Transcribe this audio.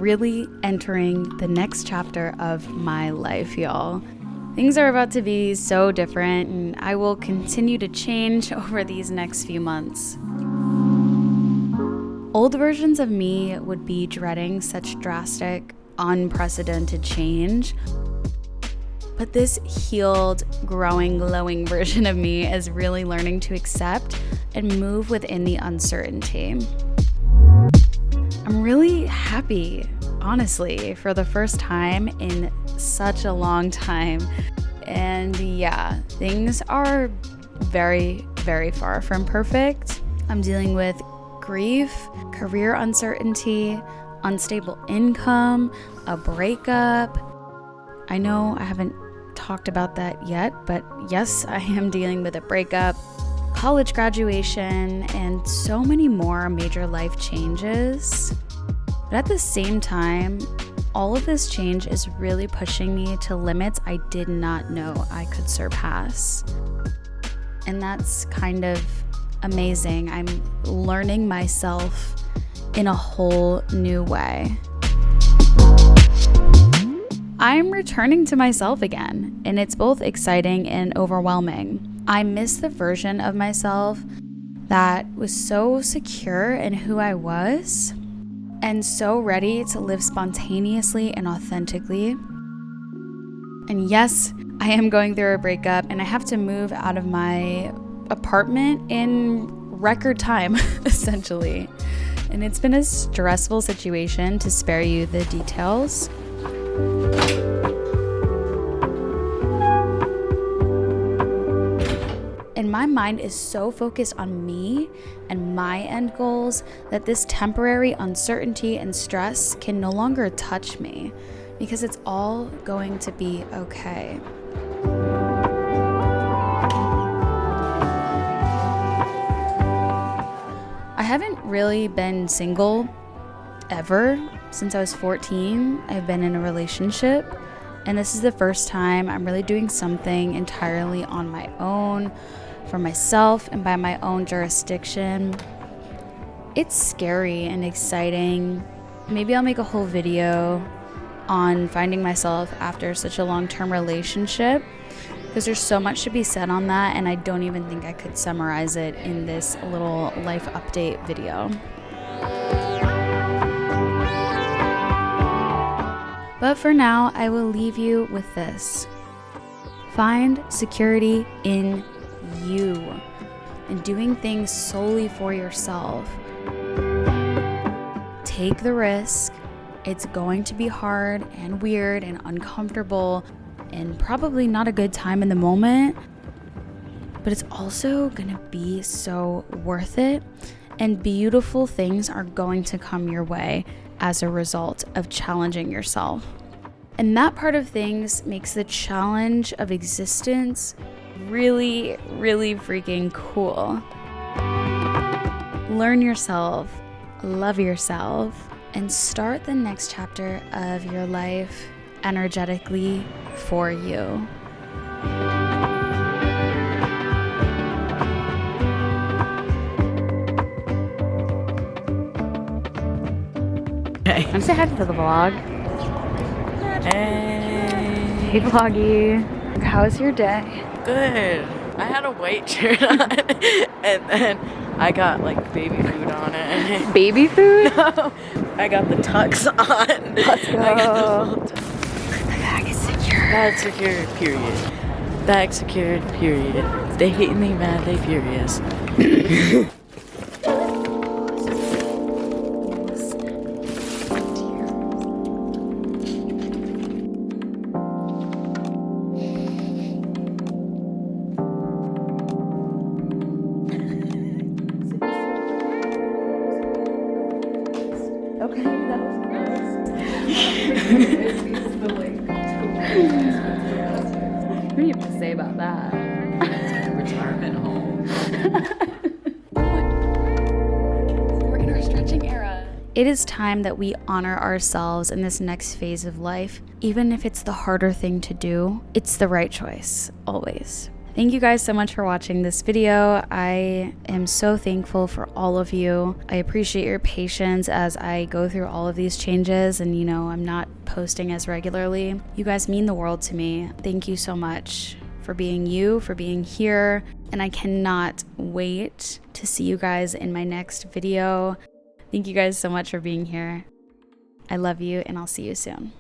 really entering the next chapter of my life, y'all. Things are about to be so different, and I will continue to change over these next few months. Old versions of me would be dreading such drastic, unprecedented change. But this healed, growing, glowing version of me is really learning to accept and move within the uncertainty. I'm really happy, honestly, for the first time in such a long time. And yeah, things are very, very far from perfect. I'm dealing with grief, career uncertainty, unstable income, a breakup. I know I haven't talked about that yet, but yes, I am dealing with a breakup, college graduation, and so many more major life changes. But at the same time, all of this change is really pushing me to limits I did not know I could surpass. And that's kind of amazing. I'm learning myself in a whole new way. I'm returning to myself again, and it's both exciting and overwhelming. I miss the version of myself that was so secure in who I was and so ready to live spontaneously and authentically. And yes, I am going through a breakup, and I have to move out of my apartment in record time, essentially. And it's been a stressful situation, to spare you the details. And my mind is so focused on me and my end goals that this temporary uncertainty and stress can no longer touch me, because it's all going to be okay. I haven't really been single ever since I was 14. I've been in a relationship, and this is the first time I'm really doing something entirely on my own, for myself and by my own jurisdiction. It's scary and exciting. Maybe I'll make a whole video on finding myself after such a long-term relationship, because there's so much to be said on that, and I don't even think I could summarize it in this little life update video. But for now, I will leave you with this. Find security in you and doing things solely for yourself. Take the risk. It's going to be hard and weird and uncomfortable and probably not a good time in the moment, but it's also gonna be so worth it, and beautiful things are going to come your way as a result of challenging yourself. And that part of things makes the challenge of existence really, really freaking cool. Learn yourself, love yourself, and start the next chapter of your life energetically for you. Okay. I'm say hi to the vlog. Hey. Hey vloggy. How's your day? Good. I had a white shirt on and then I got like baby food on it. Baby food? No, I got the tux on. Let's go. The bag is secure. Bag secured, period. Bag secured, period. They hate and they mad, they furious. Okay, that was close. What do you have to say about that? Retirement home. We're in our stretching era. It is time that we honor ourselves in this next phase of life. Even if it's the harder thing to do, it's the right choice, always. Thank you guys so much for watching this video. I am so thankful for all of you. I appreciate your patience as I go through all of these changes and, I'm not posting as regularly. You guys mean the world to me. Thank you so much for being you, for being here, and I cannot wait to see you guys in my next video. Thank you guys so much for being here. I love you, and I'll see you soon.